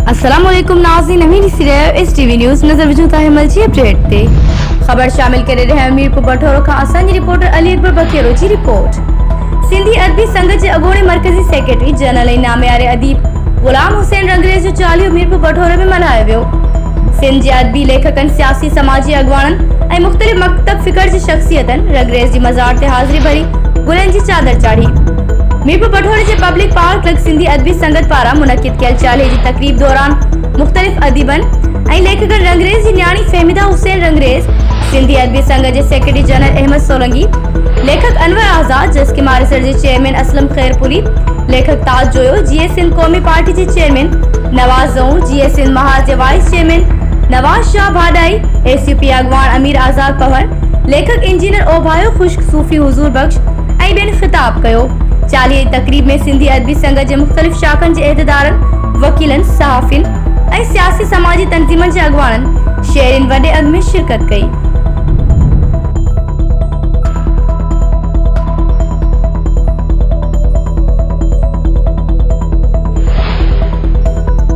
अस्सलाम वालेकुम नाज़रीन, अमीन एस टीवी न्यूज़ नज़र विझूं था हिमलजी अपडेट ते ख़बर शामिल करे रहे मीरपुर बठोरो का असांजी रिपोर्टर अली अकबर बखेरो जी रिपोर्ट। सिंधी अदबी संघ के अगोणे मरकज़ी सेक्रेटरी जनरल नामियारे अदीब गुलाम हुसैन रंगरेज़ जो चालीहो मीरपुर बठोरो में मनायो वियो। सिंध के अदबी लेखकन, सियासी समाजी अगवाणन ऐं मुख़्तलिफ़ मकतब फ़िकर जी शख्सियतन रंगरेज़ जी मज़ार ते हाज़िरी भरी गुलन जी चादर चाढ़ी। मीरपुर बठोरे के पब्लिक पार्क लग सिंधी अदबी संगत पारा मुनक़िद कयल चालीहे जी तकरीब दौरान मुख़्तलिफ़ अदीबन ऐं लेखकन रंगरेज़ जी न्याणी फहमिदा हुसैन रंगरेज़, सिंधी अदबी संघ के सेक्रेटरी जनरल अहमद सोलंकी, लेखक अनवर आज़ाद, जस्की मारिसर के चेयरमैन असलम खैरपुरी, लेखक ताज जोयो, जीए सिंध कौमी पार्टी के चेयरमैन नवाज ज़ऊं, जीए सिंध महाज के वाइस चेयरमैन नवाज शाह भाडाई, एसीपी अगवान अमीर आज़ाद पवन, लेखक इंजीनियर ओभायो खुश्क सूफी हुजूर बख्श ऐं बेन खिताब कयो। चालीहे तकरीब में सिंधी अदबी संघ के मुख़्तलिफ़ शाखन के अहदेदारन, वकीलन, सहाफ़िन ऐं सियासी समाजी तंज़ीमन के अगवानन शहरिन वडे अघ में शिरकत कई।